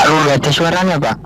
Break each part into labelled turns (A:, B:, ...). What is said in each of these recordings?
A: Pak, lu ada suaranya, Pak?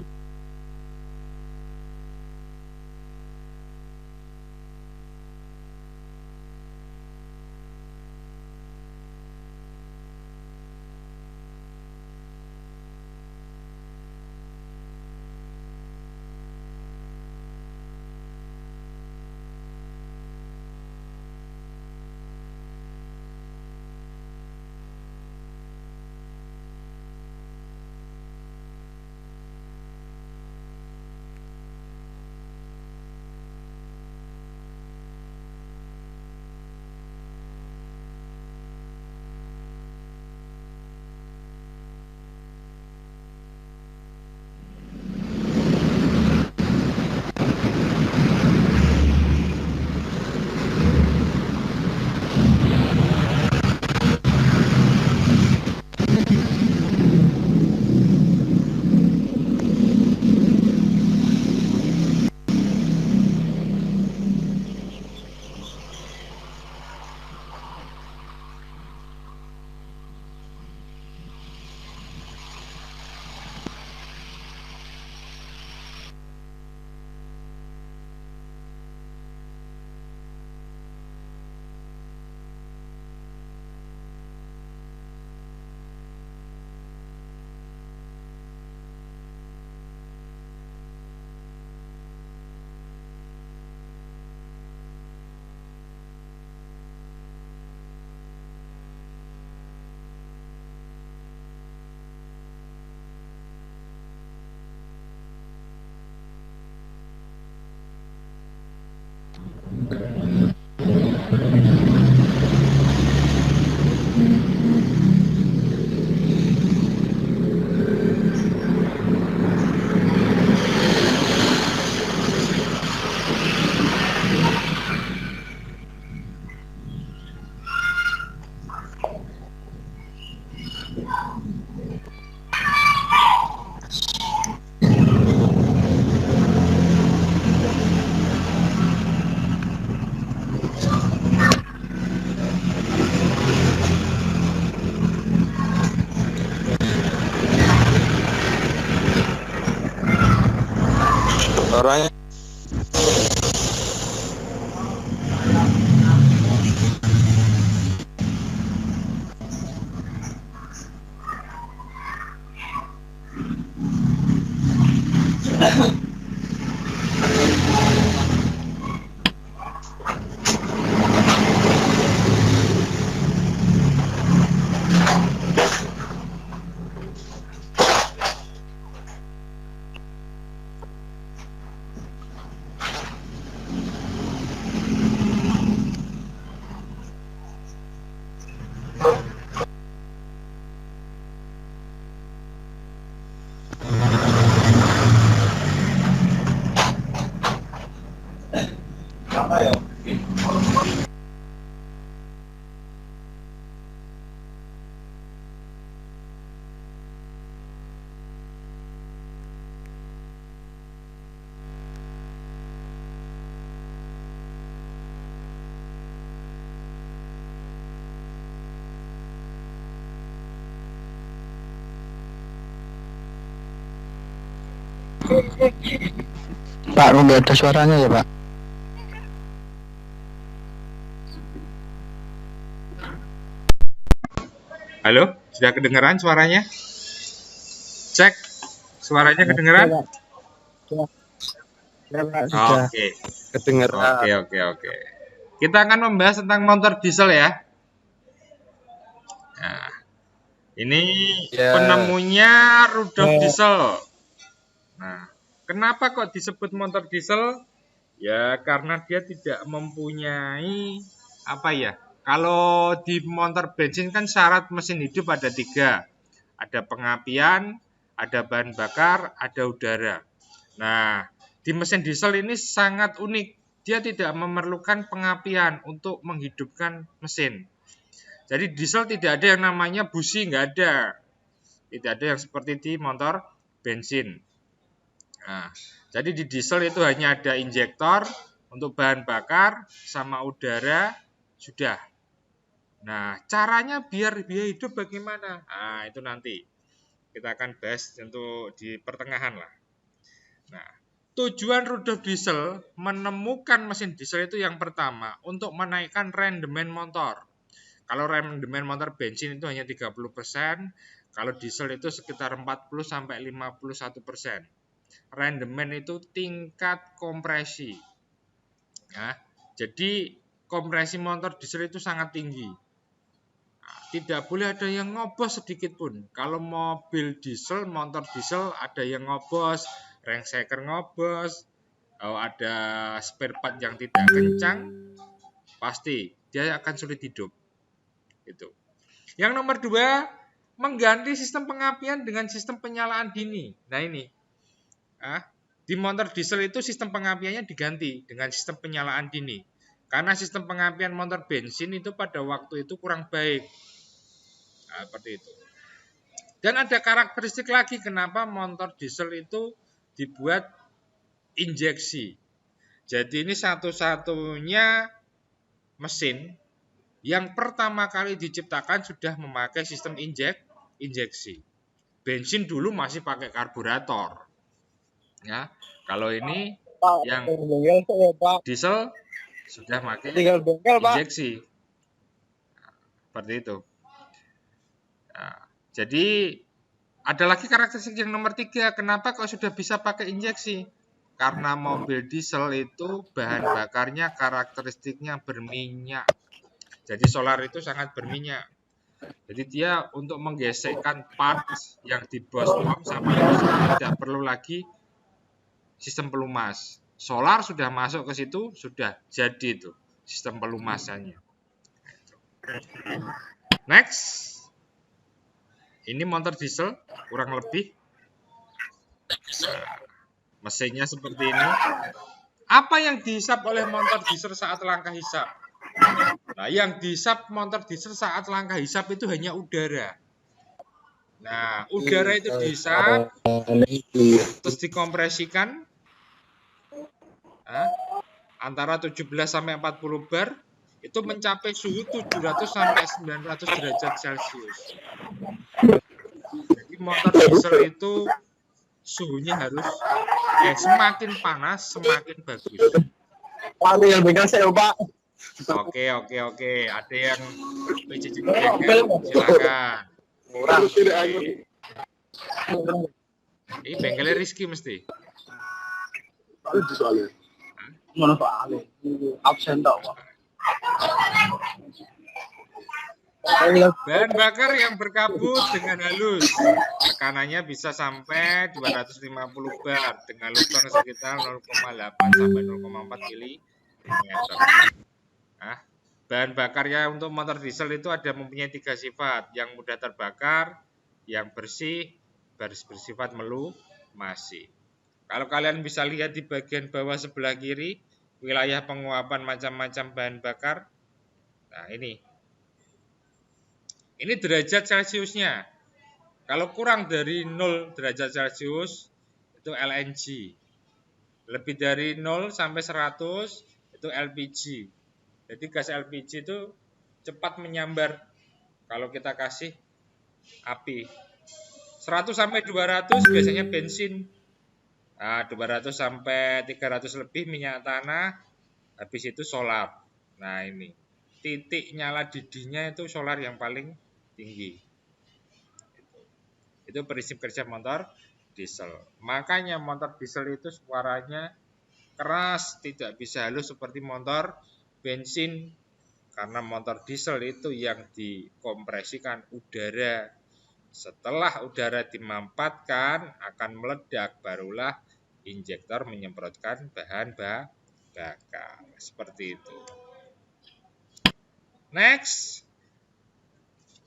B: Suaranya apa ya?
A: Pak, lu ada suaranya ya, Pak?
C: Halo, sudah kedengaran suaranya? Cek, suaranya kedengaran?
A: Sudah.
C: Oke,
B: Kedengeran.
C: oke. Kita akan membahas tentang motor diesel ya. Nah, ini
B: Ya.
C: penemunya Rudolf Diesel. Nah, kenapa kok disebut motor diesel? Ya, karena dia tidak mempunyai apa ya? Kalau di motor bensin kan syarat mesin hidup ada 3. Ada pengapian, ada bahan bakar, ada udara. Nah, di mesin diesel ini sangat unik. Dia tidak memerlukan pengapian untuk menghidupkan mesin. Jadi diesel tidak ada yang namanya busi, nggak ada. Tidak ada yang seperti di motor bensin. Nah, jadi di diesel itu hanya ada injektor untuk bahan bakar sama udara, sudah. Nah, caranya biar hidup bagaimana? Nah, itu nanti. kita akan bahas untuk di pertengahan lah. Nah, tujuan Rudolf Diesel menemukan mesin diesel itu yang pertama untuk menaikkan rendemen motor. Kalau rendemen motor bensin itu hanya 30%, kalau diesel itu sekitar 40 sampai 51%. Rendemen itu tingkat kompresi. Ya, jadi kompresi motor diesel itu sangat tinggi. Tidak boleh ada yang ngobos sedikit pun. Kalau mobil diesel, motor diesel ada yang ngobos, ringseker ngobos, ada spare part yang tidak kencang, pasti dia akan sulit hidup. Itu. Yang nomor 2, mengganti sistem pengapian dengan sistem penyalaan dini. Nah ini, di motor diesel itu sistem pengapiannya diganti dengan sistem penyalaan dini. Karena sistem pengapian motor bensin itu pada waktu itu kurang baik. Nah, seperti itu. Dan ada karakteristik lagi kenapa motor diesel itu dibuat injeksi. Jadi ini satu-satunya mesin yang pertama kali diciptakan sudah memakai sistem injeksi. Bensin dulu masih pakai karburator. Ya, kalau ini yang diesel sudah pakai injeksi. Nah, seperti itu. Nah, jadi ada lagi karakteristik yang nomor 3, kenapa kok sudah bisa pakai injeksi? Karena mobil diesel itu bahan bakarnya karakteristiknya berminyak. Jadi solar itu sangat berminyak. Jadi dia untuk menggesekkan parts yang di bottom sampai tidak perlu lagi sistem pelumas. Solar sudah masuk ke situ, sudah jadi itu sistem pelumasannya. Next. Ini motor diesel kurang lebih. Mesinnya seperti ini. Apa yang dihisap oleh motor diesel saat langkah hisap? Nah, yang dihisap motor diesel saat langkah hisap itu hanya udara. Nah, udara itu dihisap, terus dikompresikan antara 17 sampai 40 bar, itu mencapai suhu 700 sampai 900 derajat Celcius. Jadi motor diesel itu suhunya harus semakin panas semakin bagus.
D: Yang bengkel saya, Pak.
C: Oke. Ada yang PJJ bengkel, silakan.
D: Murah.
C: Ini bengkelnya Rizky mesti.
D: Itu soalnya. Mana soalnya? Absen tau, Pak.
C: Bahan bakar yang berkabut dengan halus. Tekanannya bisa sampai 250 bar dengan lubang sekitar 0,8 sampai 0,4 mm. Nah, bahan bakarnya untuk motor diesel itu ada mempunyai 3 sifat. Yang mudah terbakar, yang bersih, bersifat melumasi. Kalau kalian bisa lihat di bagian bawah sebelah kiri, wilayah penguapan macam-macam bahan bakar. Nah, ini derajat Celciusnya. Kalau kurang dari 0 derajat Celcius itu LNG. Lebih dari 0 sampai 100 itu LPG. Jadi gas LPG itu cepat menyambar kalau kita kasih api. 100 sampai 200 biasanya bensin. Nah, 200 sampai 300 lebih minyak tanah. Habis itu solar. Nah, ini titik nyala didihnya itu solar yang paling tinggi. Itu prinsip kerja motor diesel. Makanya motor diesel itu suaranya keras, tidak bisa halus seperti motor bensin. Karena motor diesel itu yang dikompresikan udara. Setelah udara dimampatkan akan meledak, barulah injektor menyemprotkan bahan bakar. Seperti itu. Next.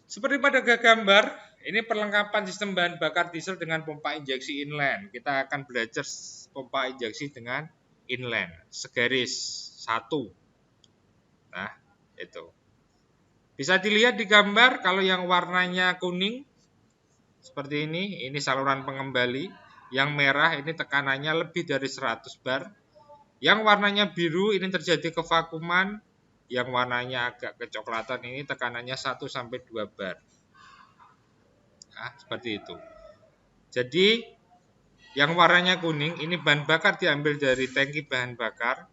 C: Seperti pada gambar, ini perlengkapan sistem bahan bakar diesel dengan pompa injeksi inline. Kita akan belajar pompa injeksi dengan inline, segaris satu. Nah, itu. Bisa dilihat di gambar, kalau yang warnanya kuning, seperti ini saluran pengembali. Yang merah ini tekanannya lebih dari 100 bar. Yang warnanya biru ini terjadi kevakuman. Yang warnanya agak kecoklatan ini tekanannya 1 sampai 2 bar. Nah, seperti itu. Jadi yang warnanya kuning ini bahan bakar diambil dari tangki bahan bakar,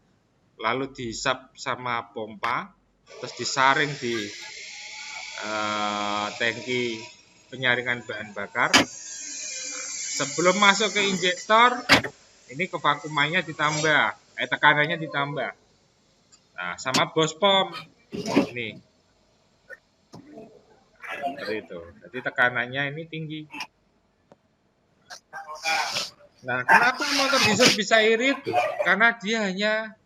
C: lalu dihisap sama pompa, terus disaring di tangki penyaringan bahan bakar. Sebelum masuk ke injektor, ini kevakumannya ditambah, tekanannya ditambah. Nah, sama bos pom ini. Seperti itu. Jadi tekanannya ini tinggi. Nah, kenapa motor diesel bisa irit? Karena dia hanya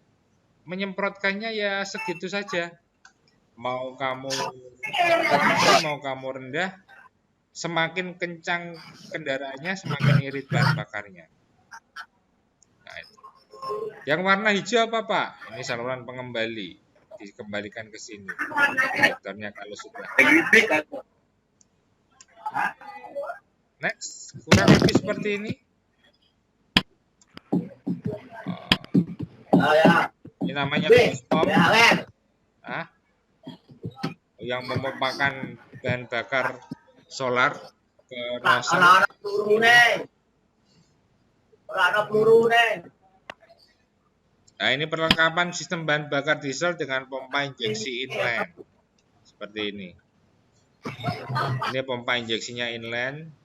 C: menyemprotkannya ya segitu saja. Mau kamu tinggi, mau kamu rendah, semakin kencang kendaraannya, semakin irit bahan bakarnya. Nah, itu. Yang warna hijau apa, Pak? Ini saluran pengembali. Dikembalikan ke sini. Injektornya kalau sudah. Next, kurang lebih seperti ini. Ini namanya bus pom. Yang memompakan bahan bakar solar ke nozzle. Nah, ini perlengkapan sistem bahan bakar diesel dengan pompa injeksi inline. Seperti ini. Ini pompa injeksinya inline.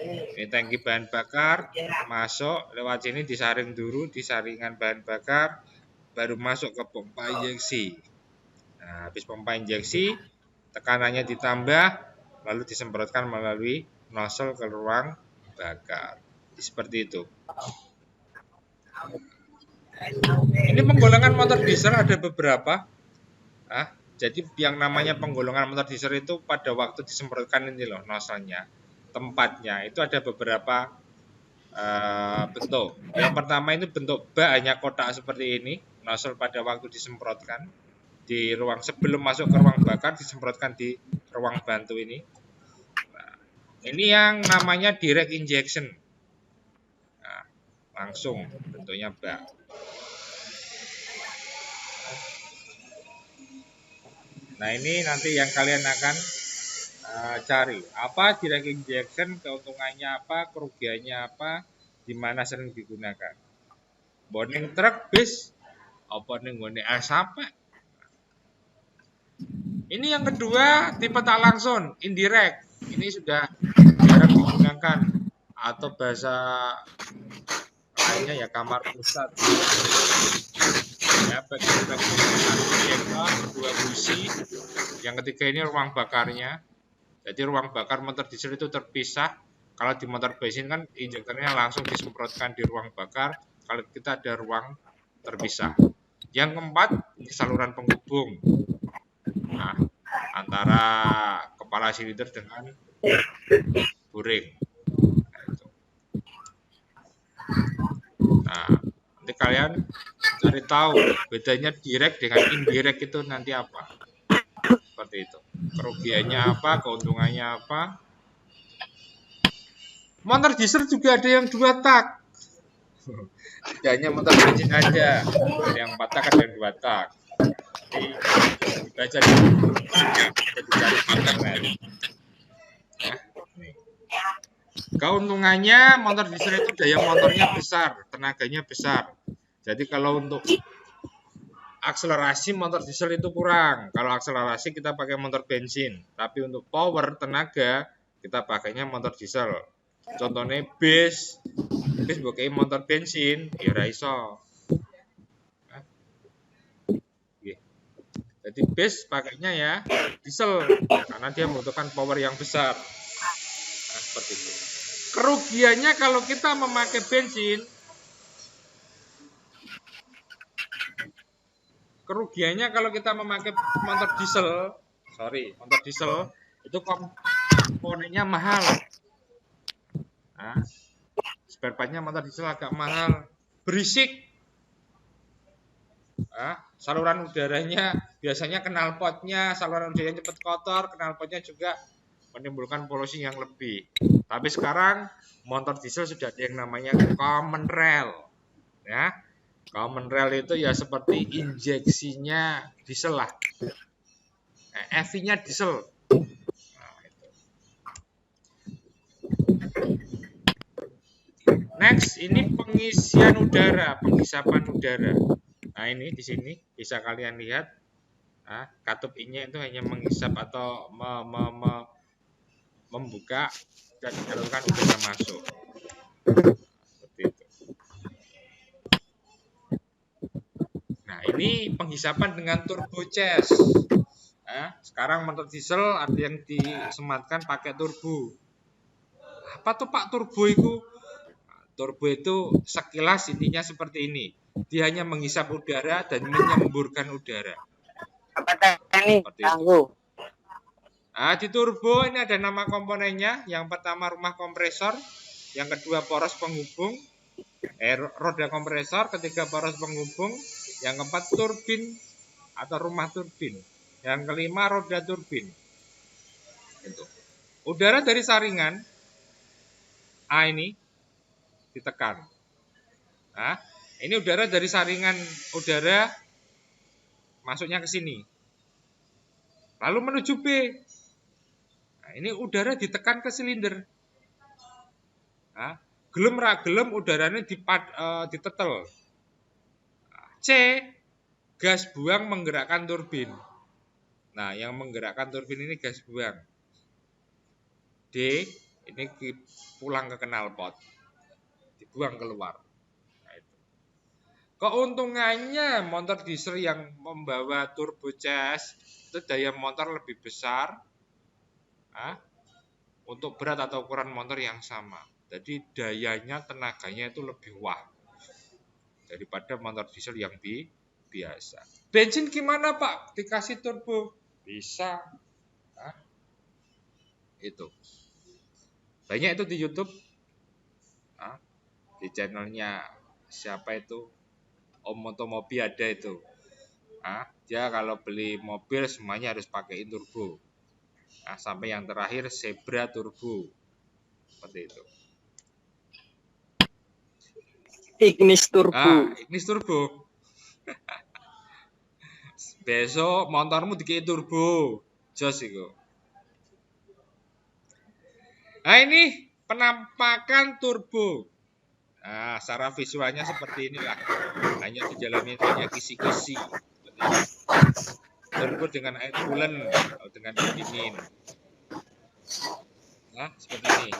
C: Ini tangki bahan bakar, masuk lewat sini disaring dulu, disaringan bahan bakar, baru masuk ke pompa injeksi. Nah, habis pompa injeksi, tekanannya ditambah, lalu disemprotkan melalui nozzle ke ruang bakar. Seperti itu. Ini penggolongan motor diesel ada beberapa. Jadi yang namanya penggolongan motor diesel itu pada waktu disemprotkan ini loh nozzle-nya. Tempatnya itu ada beberapa bentuk. Yang pertama itu bentuk bak hanya kotak seperti ini. Nozzle pada waktu disemprotkan di ruang sebelum masuk ke ruang bakar disemprotkan di ruang bantu ini. Nah, ini yang namanya direct injection. Nah, langsung bentuknya bak. Nah, ini nanti yang kalian akan cari. Apa direct injection, keuntungannya apa, kerugiannya apa, di mana sering digunakan. Boning truk bis, apa ning ngene sampai. Ini yang kedua, tipe tak langsung, indirect. Ini sudah jarang digunakan atau bahasa lainnya ya kamar pusat. Ya, bagi kita menggunakan injektor, dua busi. Yang ketiga ini ruang bakarnya. Jadi ruang bakar motor diesel itu terpisah. Kalau di motor bensin kan injektornya langsung disemprotkan di ruang bakar. Kalau kita ada ruang terpisah. Yang keempat, ini saluran penghubung. Nah, antara kepala silinder dengan buring. Nah, nanti kalian cari tahu bedanya direct dengan indirect itu nanti apa. Seperti itu. Kerugiannya apa, keuntungannya apa. Motor diesel juga ada yang 2 tak. Tidak hanya motor bensin aja. Ada yang 4 tak, ada yang 2 tak. Jadi dibaca di dicari di internet. Nah, keuntungannya motor diesel itu daya motornya besar, tenaganya besar. Jadi kalau untuk akselerasi motor diesel itu kurang. Kalau akselerasi kita pakai motor bensin, tapi untuk power tenaga kita pakainya motor diesel. Contohnya bis pakai motor bensin, ya ora iso. Jadi bis pakainya ya diesel karena dia membutuhkan power yang besar. Nah, seperti itu. Kerugiannya kalau kita memakai bensin, kerugiannya kalau kita memakai motor diesel itu komponennya mahal. Nah, spare part-nya motor diesel agak mahal, berisik. Saluran udaranya biasanya knalpotnya, saluran udaranya cepat kotor, knalpotnya juga menimbulkan polusi yang lebih. Tapi sekarang motor diesel sudah ada yang namanya common rail. Ya. Common rail itu ya seperti injeksinya diesel lah. EV-nya diesel. Nah, itu. ini pengisian udara, penghisapan udara. Nah, ini di sini bisa kalian lihat. Nah, katup I-nya itu hanya menghisap atau membuka dan menyalurkan udara masuk. Seperti itu. Nah, ini penghisapan dengan turbo cas. Nah, sekarang motor diesel ada yang disematkan pakai turbo. Apa tuh Pak turbo itu? Turbo itu sekilas intinya seperti ini. Dia hanya menghisap udara dan menyemburkan udara.
D: Ini ganggu.
C: Nah, di turbo ini ada nama komponennya. Yang pertama rumah kompresor, yang kedua poros penghubung, roda kompresor, ketiga poros penghubung, yang keempat turbin atau rumah turbin, yang kelima roda turbin. Itu. Udara dari saringan A ini ditekan. Nah, ini udara dari saringan udara masuknya ke sini. Lalu menuju B. Nah, ini udara ditekan ke silinder. Nah, gelem ra gelem udaranya ditetel. C, gas buang menggerakkan turbin. Nah, yang menggerakkan turbin ini gas buang. D, ini pulang ke knalpot. Dibuang keluar. Nah, itu. Keuntungannya motor diesel yang membawa turbo cas itu daya motor lebih besar untuk berat atau ukuran motor yang sama. Jadi dayanya, tenaganya itu lebih wah daripada motor diesel yang biasa. Bensin gimana Pak? Dikasih turbo? Bisa. Itu. Banyak itu di YouTube. Di channelnya siapa itu? Om Otomobi ada itu. Dia kalau beli mobil semuanya harus pakai turbo. Sampai yang terakhir Zebra turbo. Seperti itu.
D: Ignis turbo.
C: Ignis turbo. Besok motormu dikei turbo. Jos itu. Nah, ini penampakan turbo. Nah, secara visualnya seperti inilah. Hanya dijalani hanya kisi-kisi. Turbo dengan air coolant atau dengan dingin. Nah, seperti ini.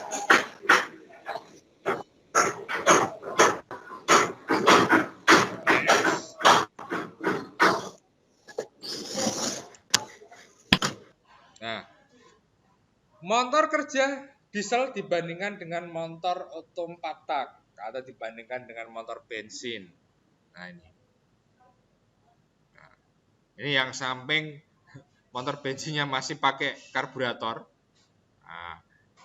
C: Nah, motor kerja diesel dibandingkan dengan motor oto 4 tak atau dibandingkan dengan motor bensin. Nah, ini. Nah, ini yang samping motor bensinnya masih pakai karburator. Nah,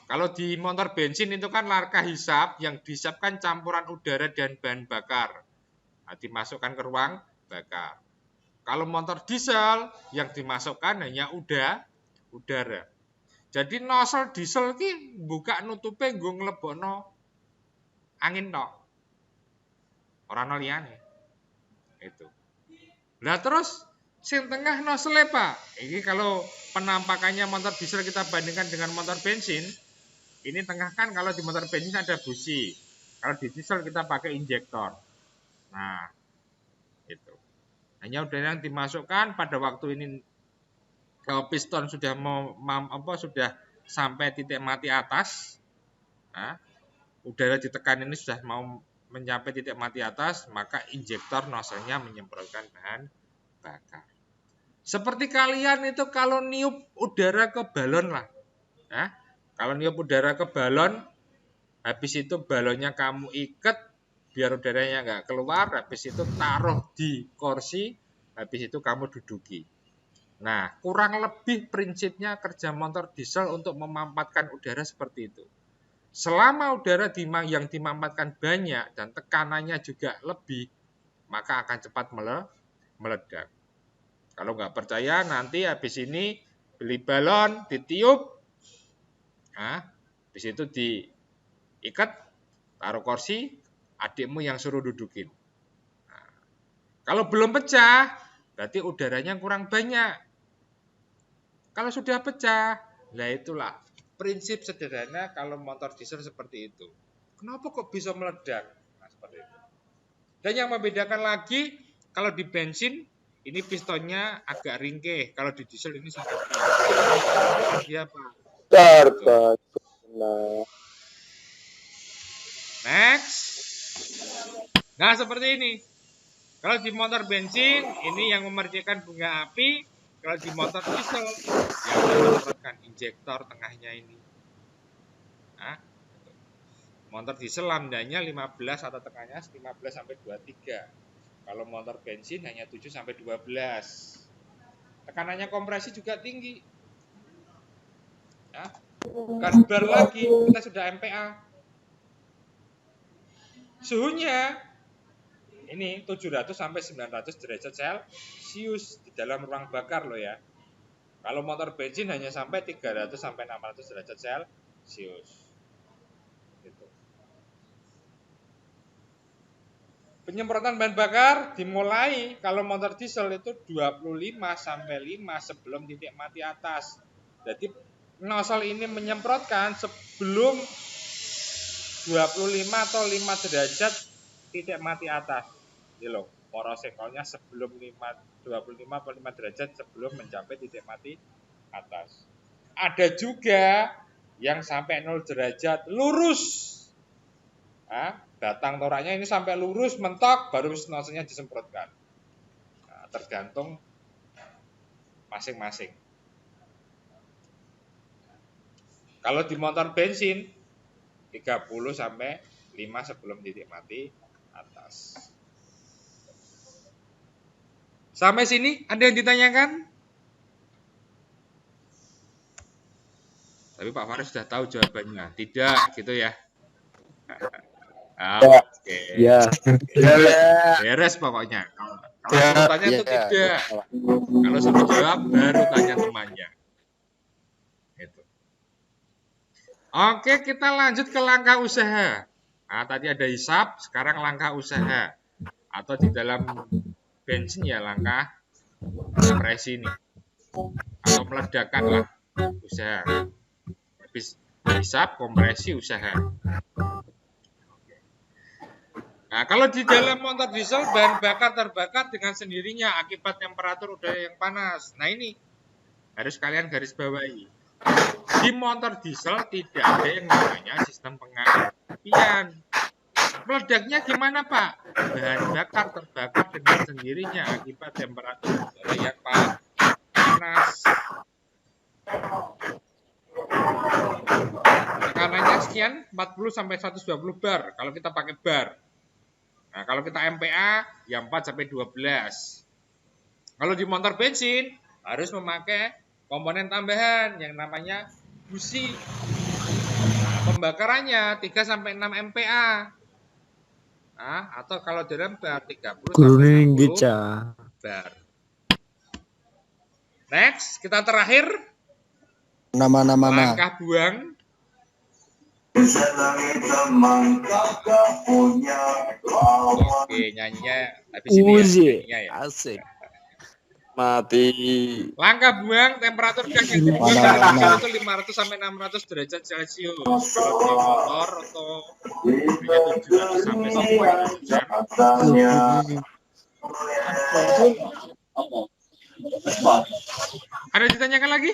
C: kalau di motor bensin itu kan larka hisap, yang dihisapkan campuran udara dan bahan bakar. Nah, dimasukkan ke ruang bakar. Kalau motor diesel yang dimasukkan hanya udara. Jadi nozzle diesel ki buka nutupe nggo nglebokno angin tok. Ora ono liyane. Itu. Lah terus sing tengah nozzle Pak. Ini kalau penampakannya motor diesel kita bandingkan dengan motor bensin, ini tengah kan kalau di motor bensin ada busi. Kalau di diesel kita pakai injektor. Nah, itu. Hanya udara yang dimasukkan pada waktu ini kalau piston sudah sudah sampai titik mati atas, udara ditekan ini sudah mau mencapai titik mati atas, maka injektor nozzle-nya menyemprotkan bahan bakar. Seperti kalian itu kalau niup udara ke balon lah, kalau niup udara ke balon, habis itu balonnya kamu ikat biar udaranya nggak keluar, habis itu taruh di kursi, habis itu kamu duduki. Nah, kurang lebih prinsipnya kerja motor diesel untuk memampatkan udara seperti itu. Selama udara yang dimampatkan banyak dan tekanannya juga lebih, maka akan cepat meledak. Kalau nggak percaya, nanti habis ini beli balon, ditiup, habis itu diikat, taruh kursi, adikmu yang suruh dudukin. Nah, kalau belum pecah, berarti udaranya kurang banyak. Kalau sudah pecah, nah itulah prinsip sederhana kalau motor diesel seperti itu. Kenapa kok bisa meledak? Seperti itu. Dan yang membedakan lagi, kalau di bensin ini pistonnya agak ringkih, kalau di diesel ini sangat dia apa? Next. Nah, seperti ini. Kalau di motor bensin, ini yang memercikan bunga api. Kalau di motor diesel, yang menyemprotkan injektor tengahnya ini. Nah, motor diesel lambdanya 15 atau tengahnya 15 sampai 23. Kalau motor bensin hanya 7 sampai 12. Tekanannya kompresi juga tinggi. Ya. Bukan bar lagi, kita sudah MPA. Suhunya ini 700 sampai 900 derajat Celcius di dalam ruang bakar loh ya. Kalau motor bensin hanya sampai 300 sampai 600 derajat Celcius. Gitu. Penyemprotan bahan bakar dimulai kalau motor diesel itu 25 sampai 5 sebelum titik mati atas. Jadi nozzle ini menyemprotkan sebelum 25 atau 5 derajat titik mati atas. Ini loh, porosekolnya sebelum 25 atau 5 derajat sebelum mencapai titik mati atas. Ada juga yang sampai 0 derajat lurus. Nah, batang toraknya ini sampai lurus mentok baru nozzle-nya disemprotkan. Nah, tergantung masing-masing. Kalau di motor bensin 30 sampai 5 sebelum titik mati atas. Sampai sini ada yang ditanyakan? Tapi Pak Faris sudah tahu jawabannya. Tidak, gitu ya. Oke.
B: Ya.
C: Beres pokoknya. Kalau suruh tanya itu tidak. Kalau suruh jawab baru tanya temannya. Itu. Oke, kita lanjut ke langkah usaha. Nah, tadi ada hisap, sekarang langkah usaha. Atau di dalam bensin ya langkah kompresi ini. Atau meledakan lah usaha. Habis hisap, kompresi, usaha. Nah, kalau di dalam motor diesel bahan bakar terbakar dengan sendirinya akibat temperatur udara yang panas. Nah, ini harus kalian garis bawahi. Di motor diesel tidak ada yang namanya sistem pengapian. Meledaknya gimana, Pak? Bahan bakar terbakar dengan sendirinya akibat temperatur udara yang panas. Tekanannya sekian 40 sampai 120 bar kalau kita pakai bar. Nah, kalau kita MPA ya 4 sampai 12. Kalau di motor bensin harus memakai komponen tambahan yang namanya busi. Nah, pembakarannya 3 sampai 6 MPa. Nah, atau kalau dalam bar 30 sampai 60 bar. Next, kita terakhir langkah buang. Oke, nyanyinya habis ini ya. Nyanyinya ya.
B: Asik. Mati.
C: Langkah buang temperatur gas yang dibuang dari diesel itu 500 sampai 600 derajat Celcius. Kalau di motor atau hanya 700 sampai 1000 derajat. Ada ditanyakan lagi?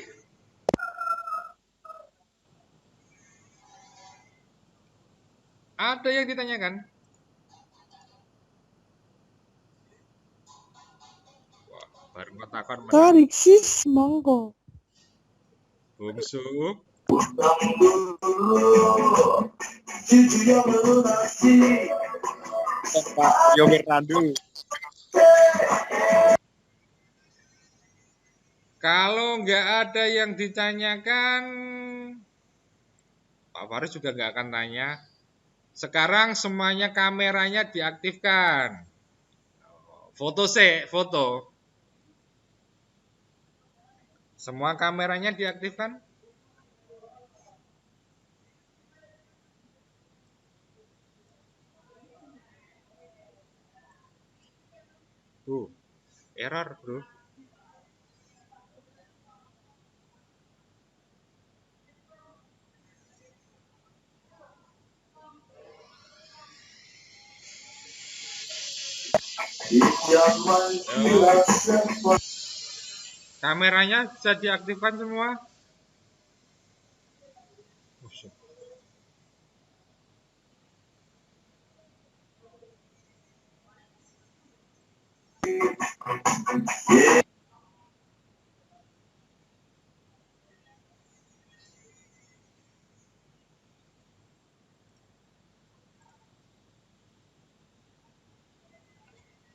C: Ada yang ditanyakan? Wah, baru ngotakon.
E: Tarik sis, monggo.
C: Bungsu.
B: Pak Yomer Randu.
C: Kalau nggak ada yang ditanyakan, Pak Faris juga nggak akan tanya. Sekarang semuanya kameranya diaktifkan. Foto. Semua kameranya diaktifkan. Error, bro. Kameranya bisa diaktifkan semua.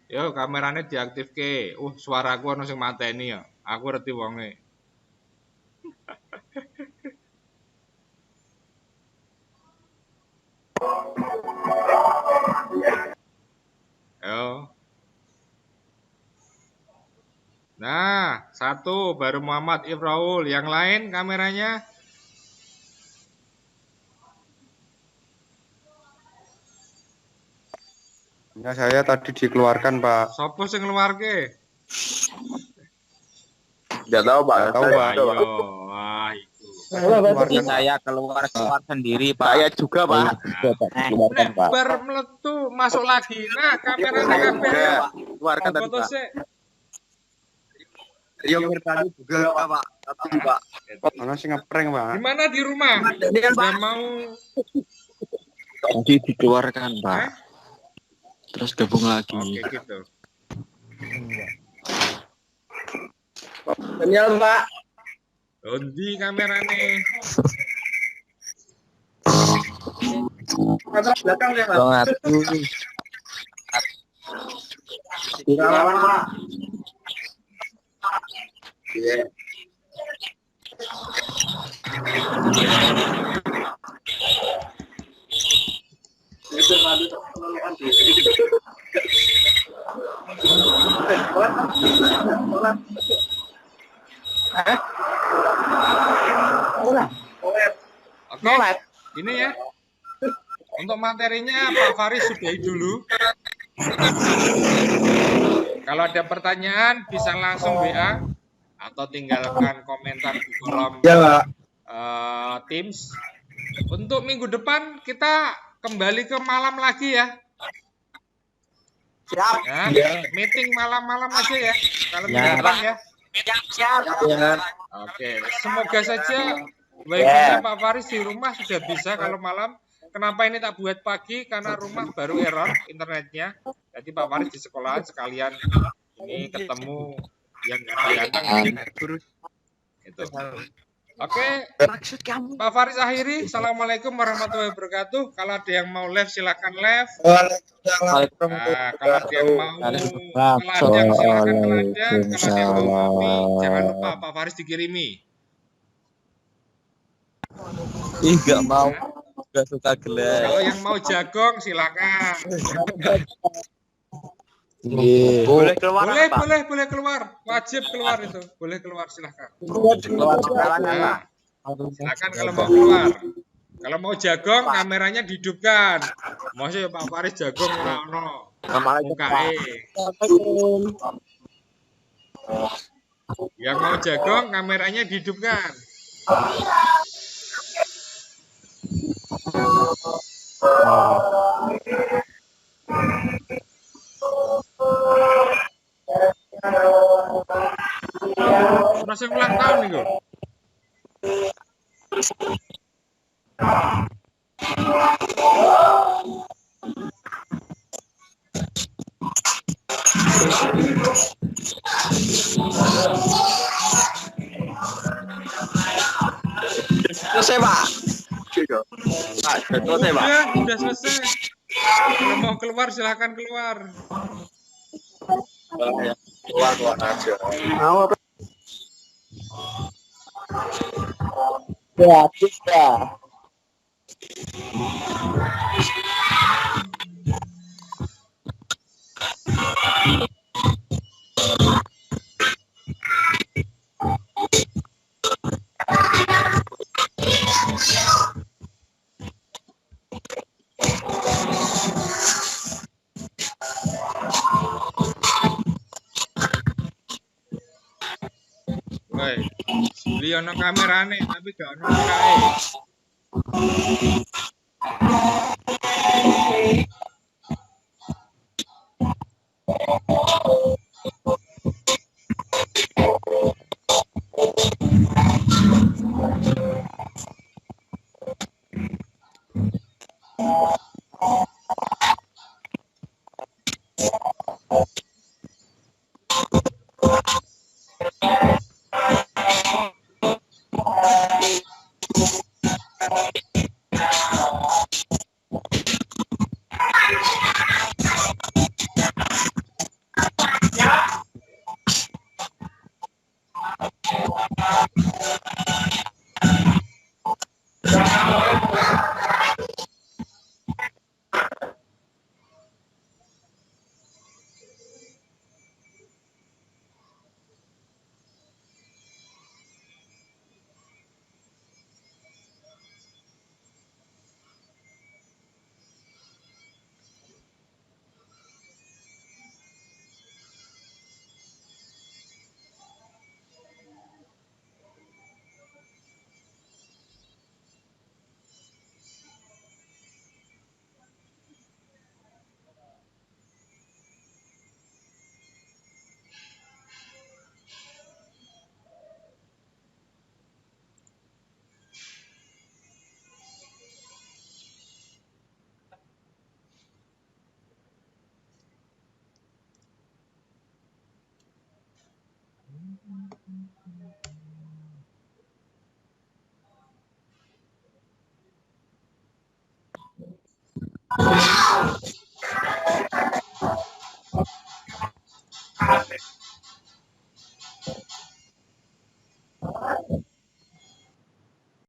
C: Yo, kameranya diaktif ke. Suaraku ono sing mateni ya. Aku ngerti wonge. Yo. Nah, satu baru Muhammad Ifraul. Yang lain kameranya.
B: Ya, saya tadi dikeluarkan, Pak.
C: Sopo sing ngeluarke?
B: Enggak tahu, Pak.
C: Tahu, Pak. Ayo, wah itu.
F: Saya keluar sendiri, Pak.
B: Saya juga, Pak.
C: Nek bar meletu masuk lagi. Nah, kameranya kabeh.
B: Keluarkan tadi,
C: Foto
B: Pak.
C: sik.
B: Rio Mirtani juga, Pak. Tapi, Pak. Mana sih ngeprank, Pak?
C: Gimana di rumah? Udah mau
F: Tadi dikeluarkan, Pak.
C: Hah?
F: Terus gabung lagi.
C: Oke gitu.
D: Daniel, Pak.
C: Undi kamerane.
D: Belakang ya, Pak.
F: Banget.
D: Lawan, Pak.
C: Oke. Ini ya. Untuk materinya Pak Faris sudahi dulu. Kalau ada pertanyaan bisa langsung WA atau tinggalkan komentar di kolom Teams. Untuk minggu depan kita kembali ke malam lagi ya.
D: Siap.
C: Ya, meeting malam-malam aja ya. Kalau minggu depan ya.
D: Siap.
C: Oke, semoga saja wifi-nya Pak Faris di rumah sudah bisa kalau malam. Kenapa ini tak buat pagi? Karena rumah baru error internetnya. Jadi Pak Faris di sekolahan sekalian ini ketemu yang ganteng-ganteng. Gitu. Oke, Pak Faris akhiri. Assalamualaikum warahmatullahi wabarakatuh. Kalau ada yang mau live silakan live. Nah, kalau ada yang mau teladang silakan teladang. Kalau ada yang mau mami, jangan lupa Pak Faris dikirimi.
F: Ih, nggak mau. Nggak suka gelas.
C: Kalau yang mau jagong silakan.
D: Boleh keluar, Pak.
C: Boleh keluar. Wajib keluar itu. Boleh keluar silakan.
D: Keluar,
C: Nah, silakan kalau mau keluar. Kalau mau jagong kameranya dihidupkan. Maksudnya Pak Faris jagong ono. Mukae. Yang mau jagong kameranya dihidupkan. Masih ulang tahun nih, Gur.
D: Selesai, Pak. Selesai, Pak.
C: Ya, sudah selesai. Kalau mau keluar silahkan keluar.
B: Keluar aja.
D: Mau apa? Ya, bisa.
C: Woi, beli ono kamerane tapi gak ono mukae.